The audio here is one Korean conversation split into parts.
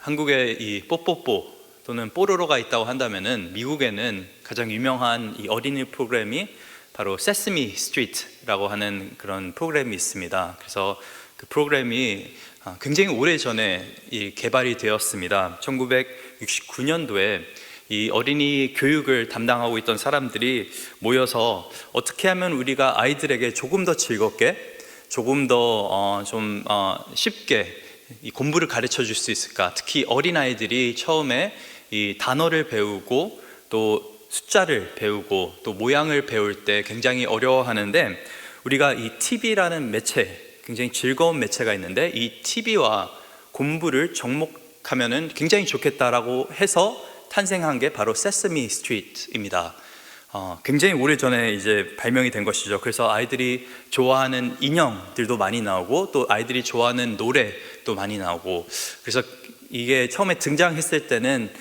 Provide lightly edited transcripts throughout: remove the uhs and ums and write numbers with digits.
한국에 이 뽀뽀뽀 또는 뽀로로가 있다고 한다면은 미국에는 가장 유명한 이 어린이 프로그램이 바로 세스미 스트리트라고 하는 그런 프로그램이 있습니다. 그래서 그 프로그램이 굉장히 오래전에 개발이 되었습니다. 1969년도에 이 어린이 교육을 담당하고 있던 사람들이 모여서 어떻게 하면 우리가 아이들에게 조금 더 즐겁게, 조금 더 쉽게 이 공부를 가르쳐 줄 수 있을까? 특히 어린아이들이 처음에 이 단어를 배우고 또 숫자를 배우고 또 모양을 배울 때 굉장히 어려워하는데, 우리가 이 TV라는 매체, 굉장히 즐거운 매체가 있는데 이 TV와 공부를 접목하면은 굉장히 좋겠다라고 해서 탄생한 게 바로 세스미 스트리트입니다. 굉장히 오래전에 이제 발명이 된 것이죠. 그래서 아이들이 좋아하는 인형들도 많이 나오고 또 아이들이 좋아하는 노래도 많이 나오고, 그래서 이게 처음에 등장했을 때는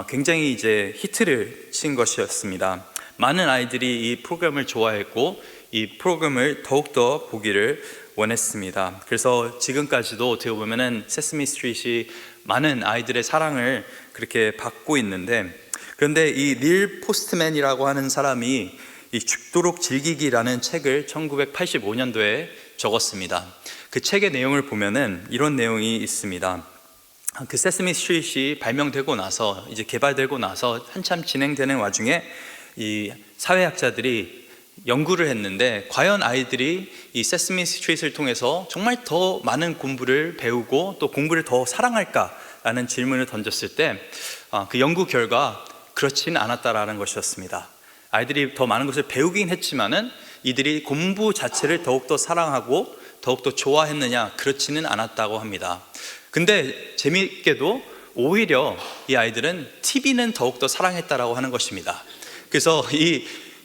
굉장히 이제 히트를 친 것이었습니다. 많은 아이들이 이 프로그램을 좋아했고 이 프로그램을 더욱더 보기를 원했습니다. 그래서 지금까지도 어떻게 보면은 세스미 스트리트이 많은 아이들의 사랑을 그렇게 받고 있는데, 그런데 이 닐 포스트맨이라고 하는 사람이 이 죽도록 즐기기라는 책을 1985년도에 적었습니다. 그 책의 내용을 보면은 이런 내용이 있습니다. 그 세스미 스트리트이 발명되고 나서, 이제 개발되고 나서 한참 진행되는 와중에 이 사회학자들이 연구를 했는데, 과연 아이들이 이 세스미 스트리트를 통해서 정말 더 많은 공부를 배우고 또 공부를 더 사랑할까라는 질문을 던졌을 때 그 연구 결과 그렇진 않았다라는 것이었습니다. 아이들이 더 많은 것을 배우긴 했지만은 이들이 공부 자체를 더욱더 사랑하고 더욱더 좋아했느냐, 그렇지는 않았다고 합니다. 근데 재미있게도 오히려 이 아이들은 TV는 더욱더 사랑했다라고 하는 것입니다. 그래서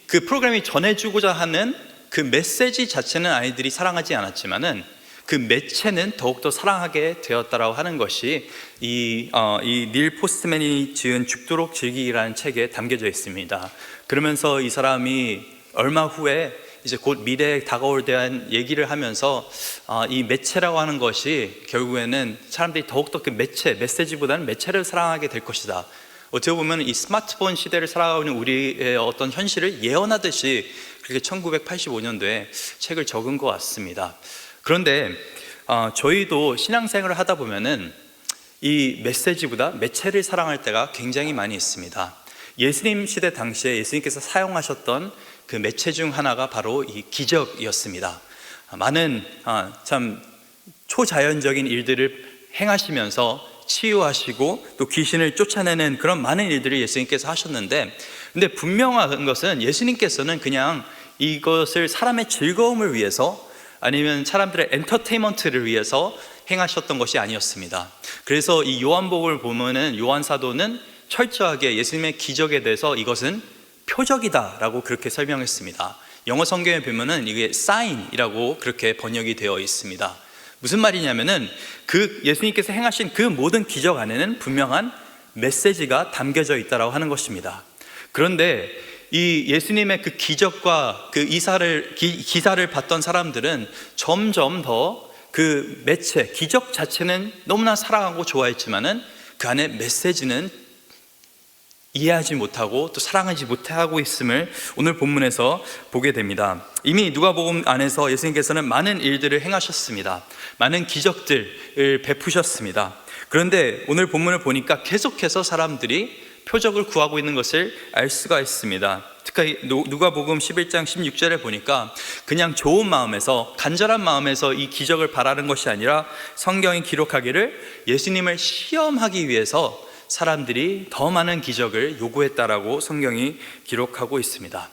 그 프로그램이 전해주고자 하는 그 메시지 자체는 아이들이 사랑하지 않았지만은 그 매체는 더욱더 사랑하게 되었다라고 하는 것이 이 닐 포스트맨이 지은 죽도록 즐기기라는 책에 담겨져 있습니다. 그러면서 이 사람이 얼마 후에 이제 곧 미래에 다가올 대한 얘기를 하면서 이 매체라고 하는 것이 결국에는 사람들이 더욱더 그 메시지보다는 매체를 사랑하게 될 것이다. 어떻게 보면 이 스마트폰 시대를 살아가고 있는 우리의 어떤 현실을 예언하듯이 그렇게 1985년도에 책을 적은 것 같습니다. 그런데 저희도 신앙생활을 하다 보면은 이 메시지보다 매체를 사랑할 때가 굉장히 많이 있습니다. 예수님 시대 당시에 예수님께서 사용하셨던 그 매체 중 하나가 바로 이 기적이었습니다. 많은 참 초자연적인 일들을 행하시면서 치유하시고 또 귀신을 쫓아내는 그런 많은 일들을 예수님께서 하셨는데, 근데 분명한 것은 예수님께서는 그냥 이것을 사람의 즐거움을 위해서 아니면 사람들의 엔터테인먼트를 위해서 행하셨던 것이 아니었습니다. 그래서 이 요한복음을 보면은 요한 사도는 철저하게 예수님의 기적에 대해서 이것은 표적이다라고 그렇게 설명했습니다. 영어 성경에 보면은 이게 sign이라고 그렇게 번역이 되어 있습니다. 무슨 말이냐면은 그 예수님께서 행하신 그 모든 기적 안에는 분명한 메시지가 담겨져 있다라고 하는 것입니다. 그런데 이 예수님의 그 기적과 그 기사를 봤던 사람들은 점점 더 그 매체, 기적 자체는 너무나 사랑하고 좋아했지만은 그 안에 메시지는 이해하지 못하고 또 사랑하지 못하고 있음을 오늘 본문에서 보게 됩니다. 이미 누가복음 안에서 예수님께서는 많은 일들을 행하셨습니다. 많은 기적들을 베푸셨습니다. 그런데 오늘 본문을 보니까 계속해서 사람들이 표적을 구하고 있는 것을 알 수가 있습니다. 특히 누가복음 11장 16절에 보니까 그냥 좋은 마음에서, 간절한 마음에서 이 기적을 바라는 것이 아니라 성경이 기록하기를 예수님을 시험하기 위해서 사람들이 더 많은 기적을 요구했다라고 성경이 기록하고 있습니다.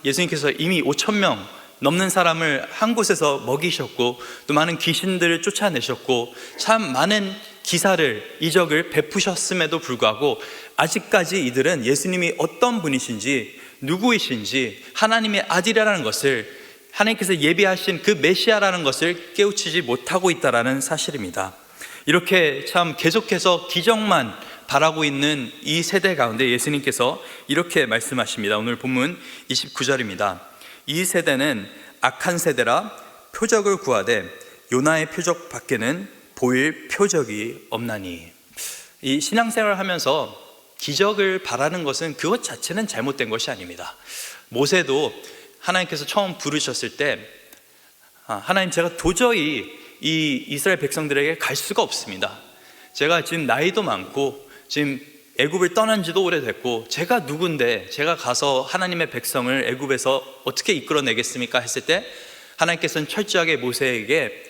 예수님께서 이미 5,000명 넘는 사람을 한 곳에서 먹이셨고 또 많은 귀신들을 쫓아내셨고 참 많은 기사를, 이적을 베푸셨음에도 불구하고 아직까지 이들은 예수님이 어떤 분이신지, 누구이신지, 하나님의 아들이라는 것을, 하나님께서 예비하신 그 메시아라는 것을 깨우치지 못하고 있다는 사실입니다. 이렇게 참 계속해서 기적만 바라고 있는 이 세대 가운데 예수님께서 이렇게 말씀하십니다. 오늘 본문 29절입니다. 이 세대는 악한 세대라 표적을 구하되 요나의 표적 밖에는 보일 표적이 없나니. 이 신앙생활을 하면서 기적을 바라는 것은 그것 자체는 잘못된 것이 아닙니다. 모세도 하나님께서 처음 부르셨을 때 하나님, 제가 도저히 이 이스라엘 백성들에게 갈 수가 없습니다. 제가 지금 나이도 많고 지금 애굽을 떠난 지도 오래됐고 제가 누군데 제가 가서 하나님의 백성을 애굽에서 어떻게 이끌어내겠습니까? 했을 때 하나님께서는 철저하게 모세에게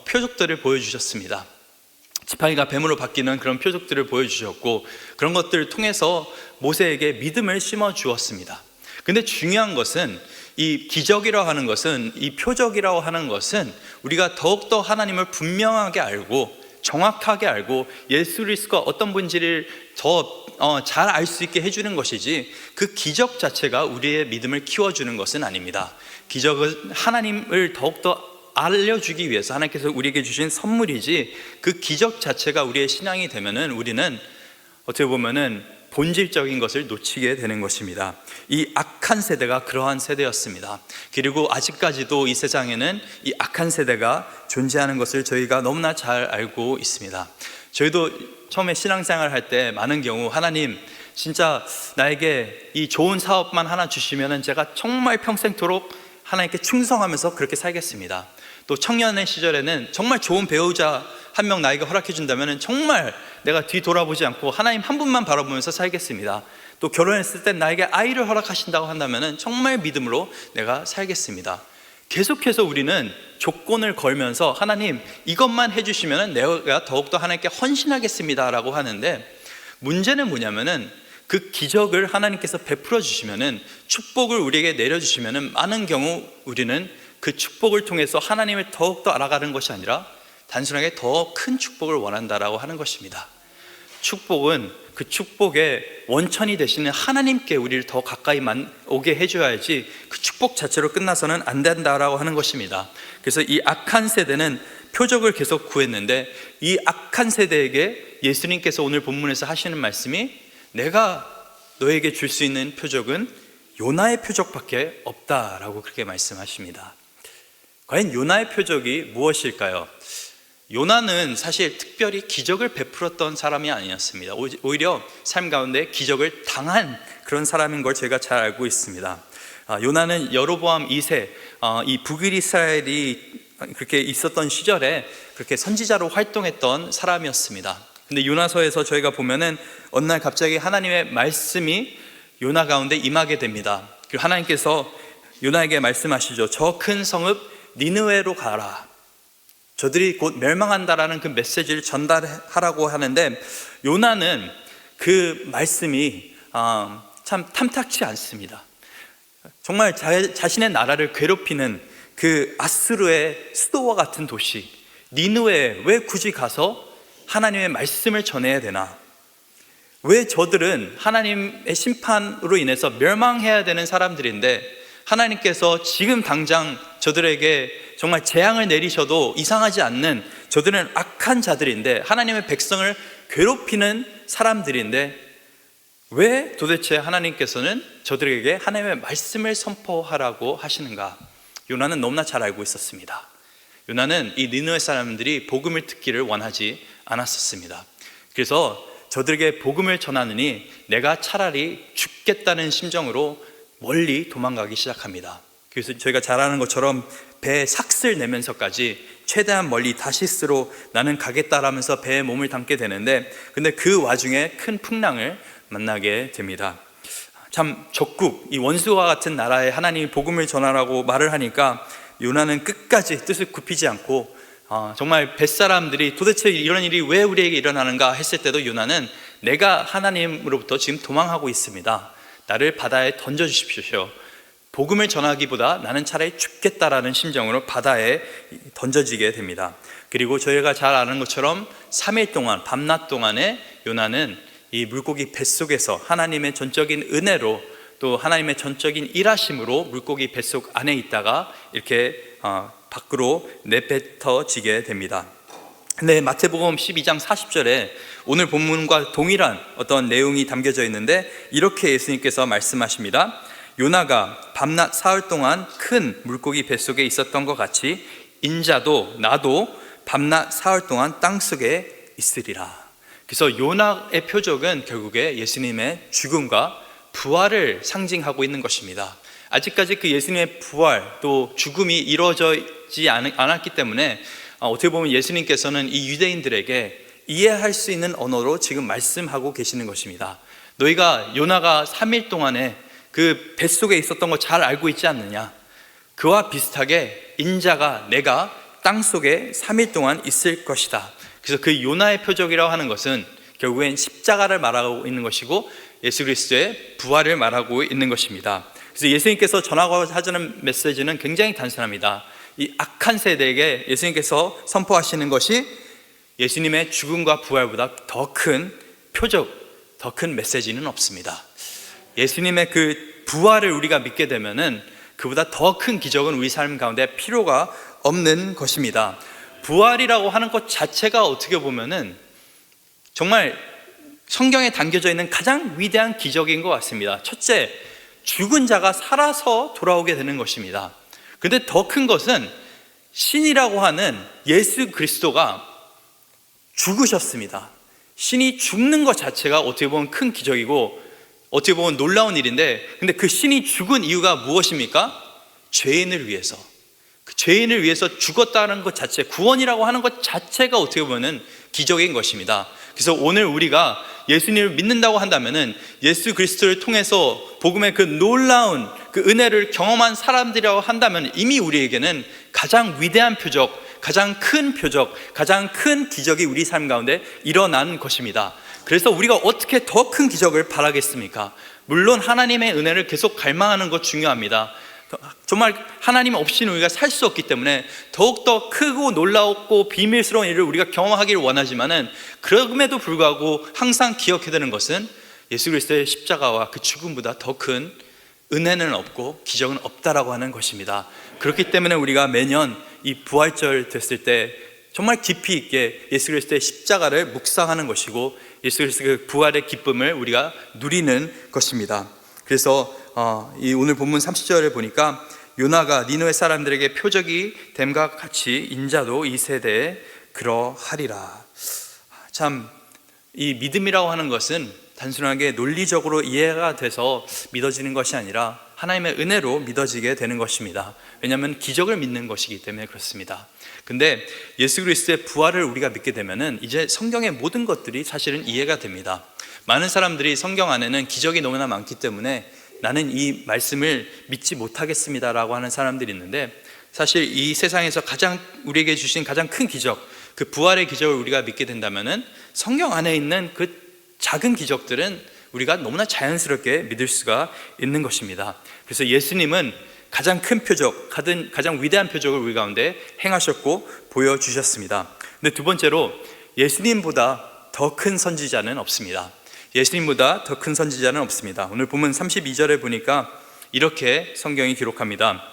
표적들을 보여주셨습니다. 지팡이가 뱀으로 바뀌는 그런 표적들을 보여주셨고, 그런 것들을 통해서 모세에게 믿음을 심어 주었습니다. 근데 중요한 것은, 이 기적이라고 하는 것은, 이 표적이라고 하는 것은 우리가 더욱더 하나님을 분명하게 알고 정확하게 알고 예수 그리스도가 어떤 분인지를 더 잘 알 수 있게 해주는 것이지, 그 기적 자체가 우리의 믿음을 키워주는 것은 아닙니다. 기적은 하나님을 더욱더 알려주기 위해서 하나님께서 우리에게 주신 선물이지, 그 기적 자체가 우리의 신앙이 되면은 우리는 어떻게 보면은 본질적인 것을 놓치게 되는 것입니다. 이 악한 세대가 그러한 세대였습니다. 그리고 아직까지도 이 세상에는 이 악한 세대가 존재하는 것을 저희가 너무나 잘 알고 있습니다. 저희도 처음에 신앙생활 할 때 많은 경우, 하나님 진짜 나에게 이 좋은 사업만 하나 주시면은 제가 정말 평생토록 하나님께 충성하면서 그렇게 살겠습니다. 또 청년의 시절에는 정말 좋은 배우자 한 명 나에게 허락해 준다면 정말 내가 뒤 돌아보지 않고 하나님 한 분만 바라보면서 살겠습니다. 또 결혼했을 때 나에게 아이를 허락하신다고 한다면 정말 믿음으로 내가 살겠습니다. 계속해서 우리는 조건을 걸면서 하나님 이것만 해주시면 내가 더욱더 하나님께 헌신하겠습니다 라고 하는데, 문제는 뭐냐면은 그 기적을 하나님께서 베풀어 주시면은, 축복을 우리에게 내려주시면은 많은 경우 우리는 그 축복을 통해서 하나님을 더욱더 알아가는 것이 아니라 단순하게 더 큰 축복을 원한다라고 하는 것입니다. 축복은 그 축복의 원천이 되시는 하나님께 우리를 더 가까이 오게 해줘야지 그 축복 자체로 끝나서는 안 된다라고 하는 것입니다. 그래서 이 악한 세대는 표적을 계속 구했는데, 이 악한 세대에게 예수님께서 오늘 본문에서 하시는 말씀이, 내가 너에게 줄 수 있는 표적은 요나의 표적밖에 없다라고 그렇게 말씀하십니다. 과연 요나의 표적이 무엇일까요? 요나는 사실 특별히 기적을 베풀었던 사람이 아니었습니다. 오히려 삶 가운데 기적을 당한 그런 사람인 걸 제가 잘 알고 있습니다. 요나는 여로보암 2세, 이 북이스라엘이 그렇게 있었던 시절에 그렇게 선지자로 활동했던 사람이었습니다. 근데 요나서에서 저희가 보면은 어느 날 갑자기 하나님의 말씀이 요나 가운데 임하게 됩니다. 그리고 하나님께서 요나에게 말씀하시죠. 저 큰 성읍 니느웨로 가라. 저들이 곧 멸망한다라는 그 메시지를 전달하라고 하는데, 요나는 그 말씀이 참 탐탁치 않습니다. 정말 자신의 나라를 괴롭히는 그 아스루의 수도와 같은 도시 니느웨에 왜 굳이 가서 하나님의 말씀을 전해야 되나? 왜 저들은 하나님의 심판으로 인해서 멸망해야 되는 사람들인데 하나님께서 지금 당장 저들에게 정말 재앙을 내리셔도 이상하지 않는, 저들은 악한 자들인데 하나님의 백성을 괴롭히는 사람들인데 왜 도대체 하나님께서는 저들에게 하나님의 말씀을 선포하라고 하시는가? 요나는 너무나 잘 알고 있었습니다. 요나는 이 니느웨 사람들이 복음을 듣기를 원하지 않았었습니다. 그래서 저들에게 복음을 전하느니 내가 차라리 죽겠다는 심정으로 멀리 도망가기 시작합니다. 그래서 저희가 잘 아는 것처럼 배에 삭슬 내면서까지 최대한 멀리 다시스로 나는 가겠다라면서 배에 몸을 담게 되는데, 근데 그 와중에 큰 풍랑을 만나게 됩니다. 참 적국, 이 원수와 같은 나라에 하나님이 복음을 전하라고 말을 하니까 요나는 끝까지 뜻을 굽히지 않고 정말 뱃사람들이 도대체 이런 일이 왜 우리에게 일어나는가 했을 때도 요나는 내가 하나님으로부터 지금 도망하고 있습니다. 나를 바다에 던져주십시오. 복음을 전하기보다 나는 차라리 죽겠다라는 심정으로 바다에 던져지게 됩니다. 그리고 저희가 잘 아는 것처럼 3일 동안 밤낮 동안에 요나는 이 물고기 뱃속에서 하나님의 전적인 은혜로 또 하나님의 전적인 일하심으로 물고기 뱃속 안에 있다가 이렇게 밖으로 내뱉어지게 됩니다. 근데 마태복음 12장 40절에 오늘 본문과 동일한 어떤 내용이 담겨져 있는데 이렇게 예수님께서 말씀하십니다. 요나가 밤낮 사흘 동안 큰 물고기 뱃속에 있었던 것 같이 인자도 나도 밤낮 사흘 동안 땅속에 있으리라. 그래서 요나의 표적은 결국에 예수님의 죽음과 부활을 상징하고 있는 것입니다. 아직까지 그 예수님의 부활 또 죽음이 이루어지지 않았기 때문에 어떻게 보면 예수님께서는 이 유대인들에게 이해할 수 있는 언어로 지금 말씀하고 계시는 것입니다. 너희가 요나가 3일 동안에 그 뱃속에 있었던 거 잘 알고 있지 않느냐? 그와 비슷하게 인자가 내가 땅속에 3일 동안 있을 것이다. 그래서 그 요나의 표적이라고 하는 것은 결국엔 십자가를 말하고 있는 것이고 예수 그리스도의 부활을 말하고 있는 것입니다. 그래서 예수님께서 전하고자 하는 메시지는 굉장히 단순합니다. 이 악한 세대에게 예수님께서 선포하시는 것이 예수님의 죽음과 부활보다 더 큰 표적, 더 큰 메시지는 없습니다. 예수님의 그 부활을 우리가 믿게 되면은 그보다 더 큰 기적은 우리 삶 가운데 필요가 없는 것입니다. 부활이라고 하는 것 자체가 어떻게 보면은 정말 성경에 담겨져 있는 가장 위대한 기적인 것 같습니다. 첫째, 죽은 자가 살아서 돌아오게 되는 것입니다. 근데 더 큰 것은 신이라고 하는 예수 그리스도가 죽으셨습니다. 신이 죽는 것 자체가 어떻게 보면 큰 기적이고 어떻게 보면 놀라운 일인데, 근데 그 신이 죽은 이유가 무엇입니까? 죄인을 위해서, 그 죄인을 위해서 죽었다는 것 자체, 구원이라고 하는 것 자체가 어떻게 보면 기적인 것입니다. 그래서 오늘 우리가 예수님을 믿는다고 한다면은 예수 그리스도를 통해서 복음의 그 놀라운 그 은혜를 경험한 사람들이라고 한다면 이미 우리에게는 가장 위대한 표적, 가장 큰 표적, 가장 큰 기적이 우리 삶 가운데 일어난 것입니다. 그래서 우리가 어떻게 더 큰 기적을 바라겠습니까? 물론 하나님의 은혜를 계속 갈망하는 것 중요합니다. 정말 하나님 없이는 우리가 살 수 없기 때문에 더욱더 크고 놀라웠고 비밀스러운 일을 우리가 경험하기를 원하지만은, 그럼에도 불구하고 항상 기억해야 되는 것은 예수 그리스도의 십자가와 그 죽음보다 더 큰 은혜는 없고 기적은 없다라고 하는 것입니다. 그렇기 때문에 우리가 매년 이 부활절 됐을 때 정말 깊이 있게 예수 그리스도의 십자가를 묵상하는 것이고 예수 그리스도의 부활의 기쁨을 우리가 누리는 것입니다. 그래서 이 오늘 본문 30절을 보니까 요나가 니느웨 사람들에게 표적이 됨과 같이 인자도 이 세대에 그러하리라. 참, 이 믿음이라고 하는 것은 단순하게 논리적으로 이해가 돼서 믿어지는 것이 아니라 하나님의 은혜로 믿어지게 되는 것입니다. 왜냐하면 기적을 믿는 것이기 때문에 그렇습니다. 근데 예수 그리스도의 부활을 우리가 믿게 되면은 이제 성경의 모든 것들이 사실은 이해가 됩니다. 많은 사람들이 성경 안에는 기적이 너무나 많기 때문에 나는 이 말씀을 믿지 못하겠습니다라고 하는 사람들이 있는데, 사실 이 세상에서 가장 우리에게 주신 가장 큰 기적, 그 부활의 기적을 우리가 믿게 된다면은 성경 안에 있는 그 작은 기적들은 우리가 너무나 자연스럽게 믿을 수가 있는 것입니다. 그래서 예수님은 가장 큰 표적, 가장 위대한 표적을 우리 가운데 행하셨고 보여주셨습니다. 근데 두 번째로 예수님보다 더 큰 선지자는 없습니다. 예수님보다 더 큰 선지자는 없습니다. 오늘 본문 32절에 보니까 이렇게 성경이 기록합니다.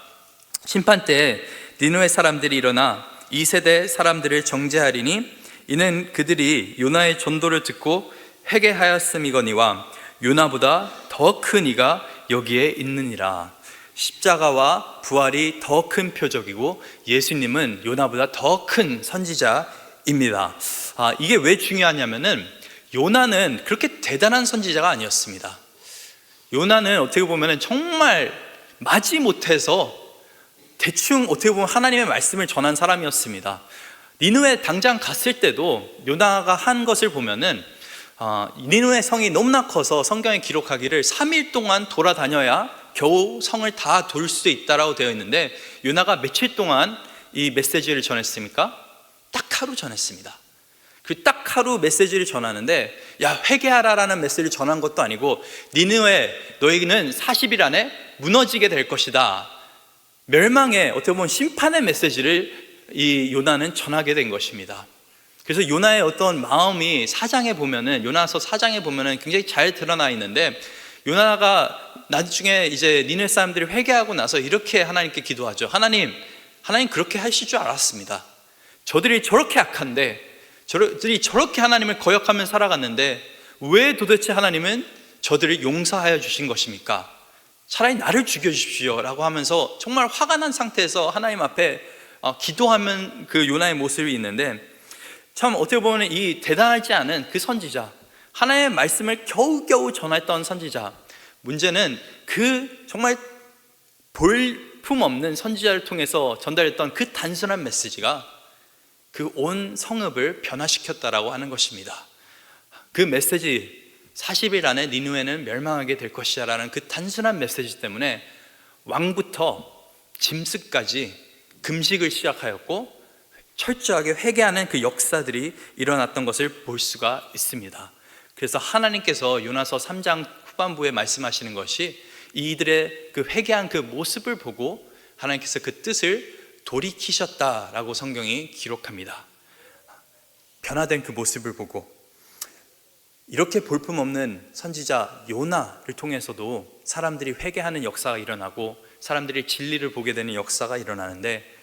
심판 때에 니느웨 사람들이 일어나 이 세대 사람들을 정죄하리니 이는 그들이 요나의 전도를 듣고 회개하였음이거니와 요나보다 더 큰 이가 여기에 있느니라. 십자가와 부활이 더 큰 표적이고 예수님은 요나보다 더 큰 선지자입니다. 이게 왜 중요하냐면은 요나는 그렇게 대단한 선지자가 아니었습니다. 요나는 어떻게 보면 정말 마지못해서 대충 어떻게 보면 하나님의 말씀을 전한 사람이었습니다. 니느웨 당장 갔을 때도 요나가 한 것을 보면은 니느웨 성이 너무나 커서 성경에 기록하기를 3일 동안 돌아다녀야 겨우 성을 다 돌 수 있다라고 되어 있는데, 요나가 며칠 동안 이 메시지를 전했습니까? 딱 하루 전했습니다. 그 딱 하루 메시지를 전하는데, 야 회개하라라는 메시지를 전한 것도 아니고 니느웨 너희는 40일 안에 무너지게 될 것이다, 멸망의 어떻게 보면 심판의 메시지를 이 요나는 전하게 된 것입니다. 그래서 요나의 어떤 마음이 사장에 보면은, 요나서 4장에 보면은 굉장히 잘 드러나 있는데, 요나가 나중에 이제 니느웨 사람들이 회개하고 나서 이렇게 하나님께 기도하죠. 하나님 그렇게 하실 줄 알았습니다. 저들이 저렇게 악한데, 저들이 저렇게 하나님을 거역하며 살아갔는데 왜 도대체 하나님은 저들을 용서하여 주신 것입니까? 차라리 나를 죽여주십시오 라고 하면서 정말 화가 난 상태에서 하나님 앞에 기도하면 그 요나의 모습이 있는데, 참 어떻게 보면 이 대단하지 않은 그 선지자, 하나님의 말씀을 겨우겨우 전했던 선지자, 문제는 그 정말 볼품없는 선지자를 통해서 전달했던 그 단순한 메시지가 그 온 성읍을 변화시켰다라고 하는 것입니다. 그 메시지, 40일 안에 니느웨는 멸망하게 될 것이야 라는 그 단순한 메시지 때문에 왕부터 짐승까지 금식을 시작하였고 철저하게 회개하는 그 역사들이 일어났던 것을 볼 수가 있습니다. 그래서 하나님께서 요나서 3장 후반부에 말씀하시는 것이 이들의 그 회개한 그 모습을 보고 하나님께서 그 뜻을 돌이키셨다라고 성경이 기록합니다. 변화된 그 모습을 보고, 이렇게 볼품없는 선지자 요나를 통해서도 사람들이 회개하는 역사가 일어나고 사람들이 진리를 보게 되는 역사가 일어나는데,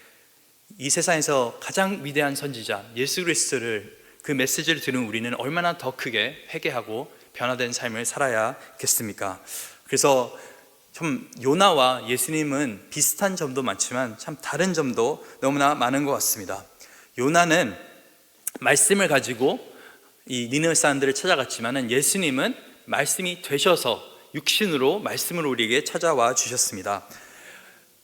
이 세상에서 가장 위대한 선지자 예수 그리스도를, 그 메시지를 들은 우리는 얼마나 더 크게 회개하고 변화된 삶을 살아야겠습니까? 그래서 좀 요나와 예수님은 비슷한 점도 많지만 참 다른 점도 너무나 많은 것 같습니다. 요나는 말씀을 가지고 이 니느웨 사람들을 찾아갔지만은 예수님은 말씀이 되셔서 육신으로 말씀을 우리에게 찾아와 주셨습니다.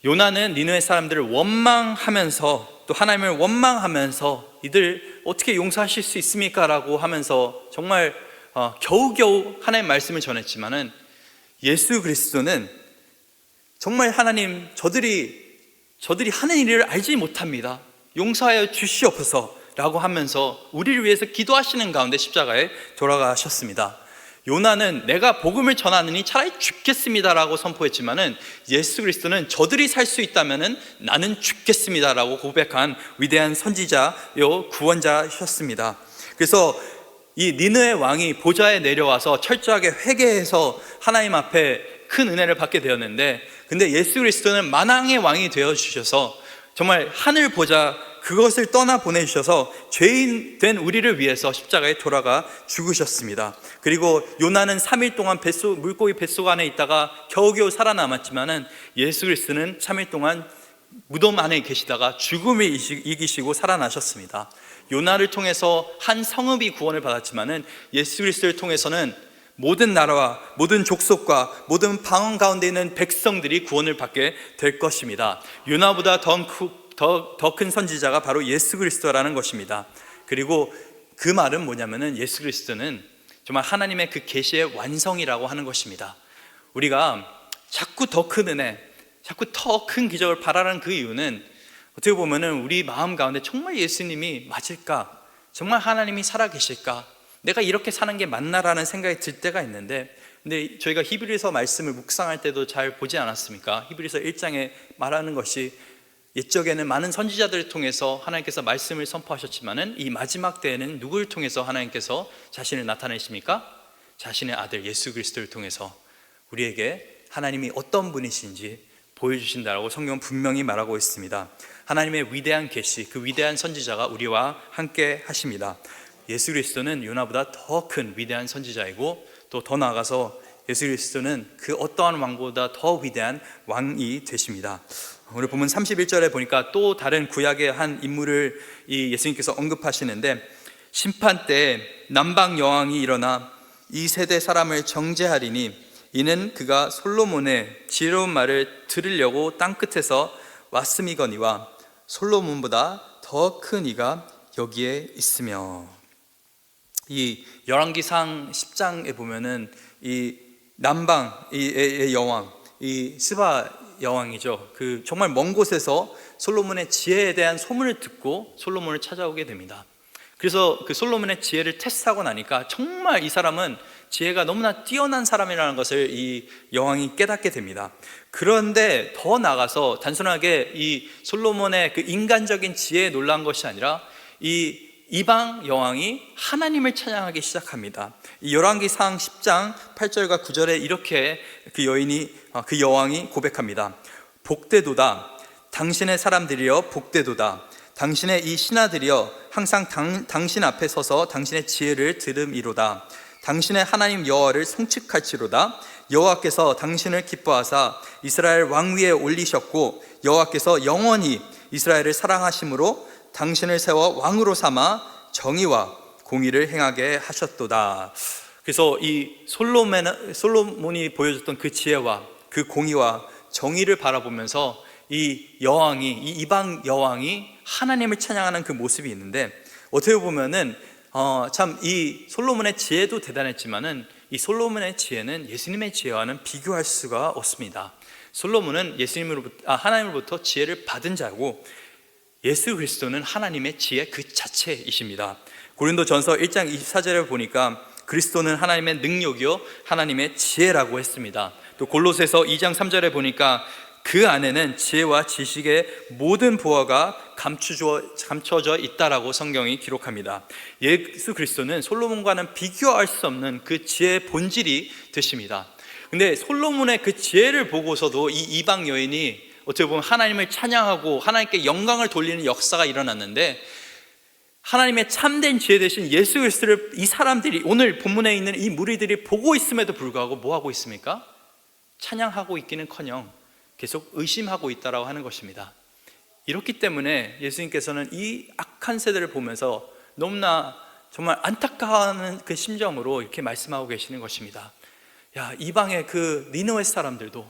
요나는 니느웨 사람들을 원망하면서, 또 하나님을 원망하면서 이들 어떻게 용서하실 수 있습니까? 라고 하면서 정말 겨우겨우 하나님의 말씀을 전했지만은, 예수 그리스도는 정말 하나님, 저들이 하는 일을 알지 못합니다, 용서하여 주시옵소서 라고 하면서 우리를 위해서 기도하시는 가운데 십자가에 돌아가셨습니다. 요나는 내가 복음을 전하느니 차라리 죽겠습니다 라고 선포했지만은, 예수 그리스도는 저들이 살 수 있다면은 나는 죽겠습니다 라고 고백한 위대한 선지자요 구원자셨습니다. 그래서 이 니느웨 왕이 보좌에 내려와서 철저하게 회개해서 하나님 앞에 큰 은혜를 받게 되었는데, 근데 예수 그리스도는 만왕의 왕이 되어 주셔서 정말 하늘 보좌 그것을 떠나 보내주셔서 죄인 된 우리를 위해서 십자가에 돌아가 죽으셨습니다. 그리고 요나는 3일 동안 물고기 뱃속 안에 있다가 겨우겨우 살아남았지만은, 예수 그리스도는 3일 동안 무덤 안에 계시다가 죽음을 이기시고 살아나셨습니다. 요나를 통해서 한 성읍이 구원을 받았지만은, 예수 그리스도를 통해서는 모든 나라와 모든 족속과 모든 방언 가운데 있는 백성들이 구원을 받게 될 것입니다. 요나보다 더 큰 선지자가 바로 예수 그리스도라는 것입니다. 그리고 그 말은 뭐냐면은, 예수 그리스도는 정말 하나님의 그 계시의 완성이라고 하는 것입니다. 우리가 자꾸 더 큰 은혜, 자꾸 더 큰 기적을 바라는 그 이유는, 어떻게 보면은 우리 마음 가운데 정말 예수님이 맞을까? 정말 하나님이 살아계실까? 내가 이렇게 사는 게 맞나라는 생각이 들 때가 있는데, 근데 저희가 히브리서 말씀을 묵상할 때도 잘 보지 않았습니까? 히브리서 1장에 말하는 것이, 옛적에는 많은 선지자들을 통해서 하나님께서 말씀을 선포하셨지만은 이 마지막 때에는 누구를 통해서 하나님께서 자신을 나타내십니까? 자신의 아들 예수 그리스도를 통해서 우리에게 하나님이 어떤 분이신지 보여주신다라고 성경은 분명히 말하고 있습니다. 하나님의 위대한 계시, 그 위대한 선지자가 우리와 함께 하십니다. 예수 그리스도는 요나보다 더 큰 위대한 선지자이고, 또 더 나아가서 예수 그리스도는 그 어떠한 왕보다 더 위대한 왕이 되십니다. 오늘 보면 31절에 보니까 또 다른 구약의 한 인물을 이 예수님께서 언급하시는데, 심판 때 남방 여왕이 일어나 이 세대 사람을 정죄하리니 이는 그가 솔로몬의 지혜로운 말을 들으려고 땅끝에서 왔음이거니와 솔로몬보다 더 큰 이가 여기에 있으며. 이 열왕기상 10장에 보면은 이 남방의 여왕, 이 스바 여왕이죠. 그 정말 먼 곳에서 솔로몬의 지혜에 대한 소문을 듣고 솔로몬을 찾아오게 됩니다. 그래서 그 솔로몬의 지혜를 테스트하고 나니까 정말 이 사람은 지혜가 너무나 뛰어난 사람이라는 것을 이 여왕이 깨닫게 됩니다. 그런데 더 나아가서 단순하게 이 솔로몬의 그 인간적인 지혜에 놀란 것이 아니라 이 이방 여왕이 하나님을 찬양하기 시작합니다. 이 열왕기상 10장 8절과 9절에 이렇게 그 여왕이 고백합니다. 복되도다. 당신의 사람들이여 복되도다. 당신의 이 신하들이여 항상 당신 앞에 서서 당신의 지혜를 들음이로다. 당신의 하나님 여호와를 송축할지로다. 여호와께서 당신을 기뻐하사 이스라엘 왕 위에 올리셨고 여호와께서 영원히 이스라엘을 사랑하심으로 당신을 세워 왕으로 삼아 정의와 공의를 행하게 하셨도다. 그래서 이 솔로몬이 보여줬던 그 지혜와 그 공의와 정의를 바라보면서 이 이방 여왕이 하나님을 찬양하는 그 모습이 있는데, 어떻게 보면은 참 이 솔로몬의 지혜도 대단했지만은 이 솔로몬의 지혜는 예수님의 지혜와는 비교할 수가 없습니다. 솔로몬은 하나님으로부터 지혜를 받은 자고, 예수 그리스도는 하나님의 지혜 그 자체이십니다. 고린도전서 1장 24절에 보니까 그리스도는 하나님의 능력이요 하나님의 지혜라고 했습니다. 또 골로새서 2장 3절에 보니까 그 안에는 지혜와 지식의 모든 보화가 감춰져 있다라고 성경이 기록합니다. 예수 그리스도는 솔로몬과는 비교할 수 없는 그 지혜의 본질이 되십니다. 근데 솔로몬의 그 지혜를 보고서도 이 이방 여인이 어떻게 보면 하나님을 찬양하고 하나님께 영광을 돌리는 역사가 일어났는데, 하나님의 참된 지혜 되신 예수 그리스도를 이 사람들이, 오늘 본문에 있는 이 무리들이 보고 있음에도 불구하고 뭐 하고 있습니까? 찬양하고 있기는커녕 계속 의심하고 있다라고 하는 것입니다. 이렇기 때문에 예수님께서는 이 악한 세대를 보면서 너무나 정말 안타까워하는 그 심정으로 이렇게 말씀하고 계시는 것입니다. 야, 이방의 그 니느웨 사람들도,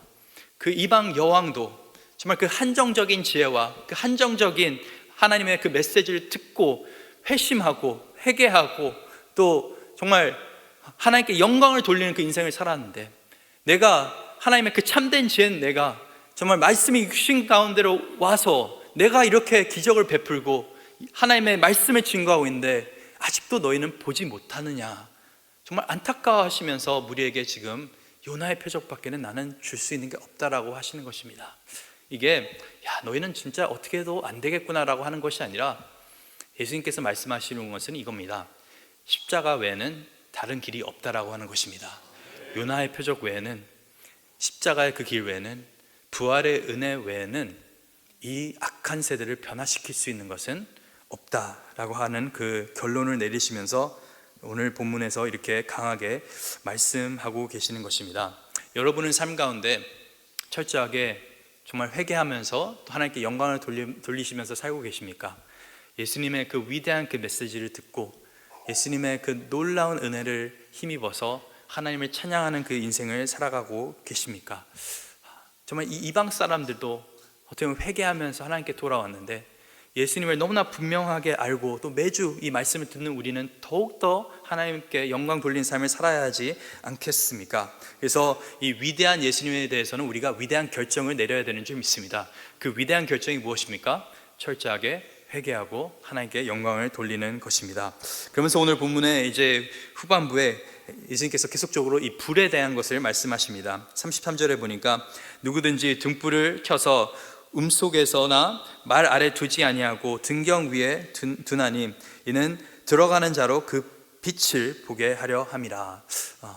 그 이방 여왕도 정말 그 한정적인 지혜와 그 한정적인 하나님의 그 메시지를 듣고 회심하고 회개하고 또 정말 하나님께 영광을 돌리는 그 인생을 살았는데, 내가 하나님의 그 참된 지혜는 내가 정말 말씀이 육신 가운데로 와서 내가 이렇게 기적을 베풀고 하나님의 말씀을 증거하고 있는데 아직도 너희는 보지 못하느냐, 정말 안타까워하시면서 무리에게 지금 요나의 표적밖에는 나는 줄 수 있는 게 없다라고 하시는 것입니다. 이게 너희는 진짜 어떻게 해도 안 되겠구나라고 하는 것이 아니라, 예수님께서 말씀하시는 것은 이겁니다. 십자가 외에는 다른 길이 없다라고 하는 것입니다. 요나의 표적 외에는, 십자가의 그 길 외에는, 부활의 은혜 외에는 이 악한 세대를 변화시킬 수 있는 것은 없다라고 하는 그 결론을 내리시면서 오늘 본문에서 이렇게 강하게 말씀하고 계시는 것입니다. 여러분은 삶 가운데 철저하게 정말 회개하면서 또 하나님께 영광을 돌리시면서 살고 계십니까? 예수님의 그 위대한 그 메시지를 듣고 예수님의 그 놀라운 은혜를 힘입어서 하나님을 찬양하는 그 인생을 살아가고 계십니까? 정말 이 이방 사람들도 어떻게 보면 회개하면서 하나님께 돌아왔는데, 예수님을 너무나 분명하게 알고 또 매주 이 말씀을 듣는 우리는 더욱더 하나님께 영광 돌린 삶을 살아야 하지 않겠습니까? 그래서 이 위대한 예수님에 대해서는 우리가 위대한 결정을 내려야 되는 줄 믿습니다. 그 위대한 결정이 무엇입니까? 철저하게 회개하고 하나님께 영광을 돌리는 것입니다. 그러면서 오늘 본문의 이제 후반부에 예수님께서 계속적으로 이 불에 대한 것을 말씀하십니다. 33절에 보니까 누구든지 등불을 켜서 속에서나 말 아래 두지 아니하고 등경 위에 두나니 이는 들어가는 자로 그 빛을 보게 하려 함이라.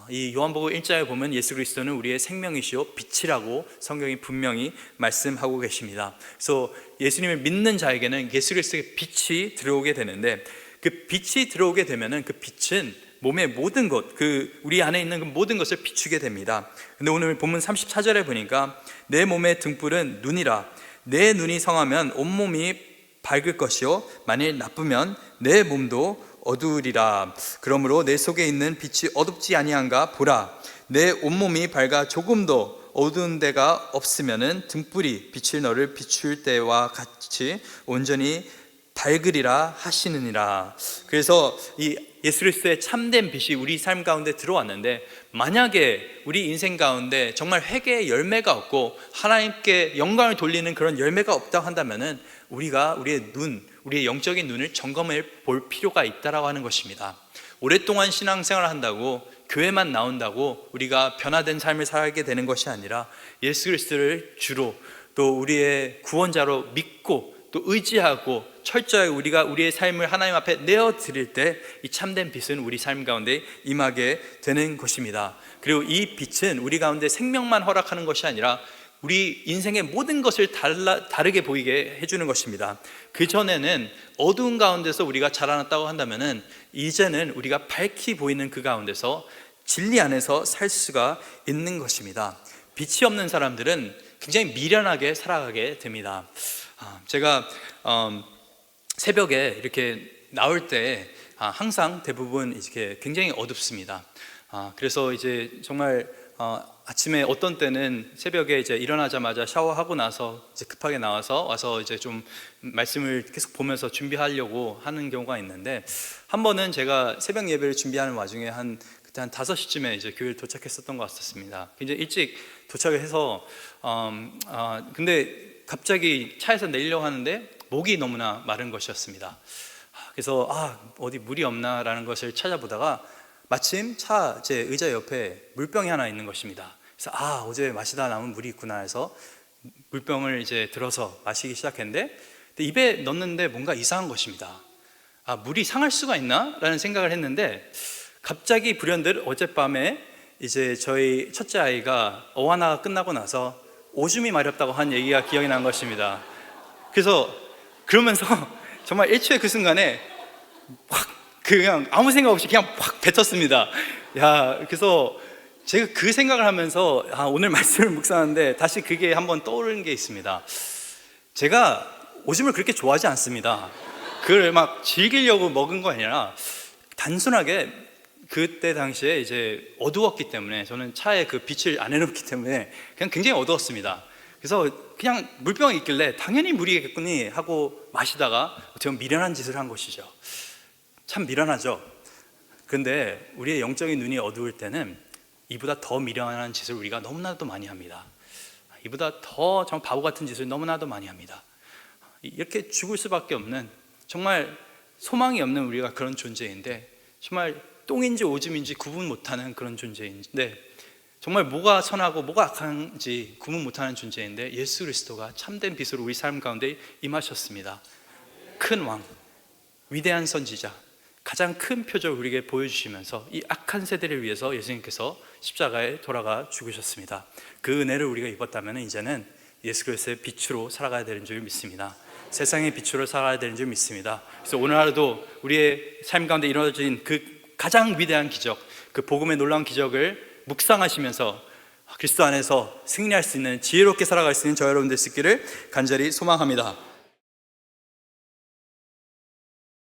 이 요한복음 1장에 보면 예수 그리스도는 우리의 생명이시요 빛이라고 성경이 분명히 말씀하고 계십니다. 그래서 예수님을 믿는 자에게는 예수 그리스도의 빛이 들어오게 되는데, 그 빛이 들어오게 되면은 그 빛은 몸의 모든 것, 그 우리 안에 있는 그 모든 것을 비추게 됩니다. 근데 오늘 본문 34절에 보니까 내 몸의 등불은 눈이라. 내 눈이 성하면 온몸이 밝을 것이요 만일 나쁘면 내 몸도 어두우리라. 그러므로 내 속에 있는 빛이 어둡지 아니한가 보라. 내 온몸이 밝아 조금도 어두운 데가 없으면은 등불이 빛을 너를 비출 때와 같이 온전히 밝으리라 하시느니라. 그래서 이 예수 그리스도의 참된 빛이 우리 삶 가운데 들어왔는데, 만약에 우리 인생 가운데 정말 회개의 열매가 없고 하나님께 영광을 돌리는 그런 열매가 없다고 한다면은 우리가 우리의 영적인 눈을 점검해 볼 필요가 있다라고 하는 것입니다. 오랫동안 신앙생활을 한다고, 교회만 나온다고 우리가 변화된 삶을 살게 되는 것이 아니라, 예수 그리스도를 주로 또 우리의 구원자로 믿고 또 의지하고 철저히 우리가 우리의 삶을 하나님 앞에 내어드릴 때 이 참된 빛은 우리 삶 가운데 임하게 되는 것입니다. 그리고 이 빛은 우리 가운데 생명만 허락하는 것이 아니라 우리 인생의 모든 것을 다르게 보이게 해주는 것입니다. 그전에는 어두운 가운데서 우리가 자라났다고 한다면은 이제는 우리가 밝히 보이는 그 가운데서 진리 안에서 살 수가 있는 것입니다. 빛이 없는 사람들은 굉장히 미련하게 살아가게 됩니다. 제가 새벽에 이렇게 나올 때 항상 대부분 이렇게 굉장히 어둡습니다. 그래서 이제 정말 아침에 어떤 때는 새벽에 이제 일어나자마자 샤워하고 나서 이제 급하게 나와서 와서 이제 좀 말씀을 계속 보면서 준비하려고 하는 경우가 있는데, 한 번은 제가 새벽 예배를 준비하는 와중에 그때 한 5시쯤에 이제 교회를 도착했었던 것 같았습니다. 굉장히 일찍 도착을 해서 근데 갑자기 차에서 내리려고 하는데 목이 너무나 마른 것이었습니다. 그래서 어디 물이 없나라는 것을 찾아보다가 마침 제 의자 옆에 물병이 하나 있는 것입니다. 그래서 어제 마시다 남은 물이 있구나 해서 물병을 이제 들어서 마시기 시작했는데, 입에 넣는데 뭔가 이상한 것입니다. 물이 상할 수가 있나? 라는 생각을 했는데, 갑자기 불현듯 어젯밤에 이제 저희 첫째 아이가 어하나가 끝나고 나서 오줌이 마렵다고 한 얘기가 기억이 난 것입니다. 그러면서 정말 1초의 그 순간에 확 그냥 아무 생각 없이 그냥 확 뱉었습니다. 그래서 제가 그 생각을 하면서 오늘 말씀을 묵상하는데 다시 그게 한번 떠오르는 게 있습니다. 제가 오줌을 그렇게 좋아하지 않습니다. 그걸 막 즐기려고 먹은 거 아니라 단순하게 그때 당시에 이제 어두웠기 때문에, 저는 차에 그 빛을 안 해놓기 때문에 그냥 굉장히 어두웠습니다. 그래서 그냥 물병이 있길래 당연히 물이겠거니 하고 마시다가 제가 미련한 짓을 한 것이죠. 참 미련하죠. 그런데 우리의 영적인 눈이 어두울 때는 이보다 더 미련한 짓을 우리가 너무나도 많이 합니다. 이보다 더 정말 바보 같은 짓을 너무나도 많이 합니다. 이렇게 죽을 수밖에 없는, 정말 소망이 없는 우리가 그런 존재인데, 정말 똥인지 오줌인지 구분 못하는 그런 존재인데, 정말 뭐가 선하고 뭐가 악한지 구분 못하는 존재인데, 예수 그리스도가 참된 빛으로 우리 삶 가운데 임하셨습니다. 큰 왕, 위대한 선지자, 가장 큰 표적을 우리에게 보여주시면서 이 악한 세대를 위해서 예수님께서 십자가에 돌아가 죽으셨습니다. 그 은혜를 우리가 입었다면 이제는 예수 그리스도의 빛으로 살아가야 되는 줄 믿습니다. 세상의 빛으로 살아야 되는 줄 믿습니다. 그래서 오늘 하루도 우리의 삶 가운데 이루어진 그 가장 위대한 기적, 그 복음의 놀라운 기적을 묵상하시면서 그리스도 안에서 승리할 수 있는, 지혜롭게 살아갈 수 있는 저 여러분들 있기를 간절히 소망합니다.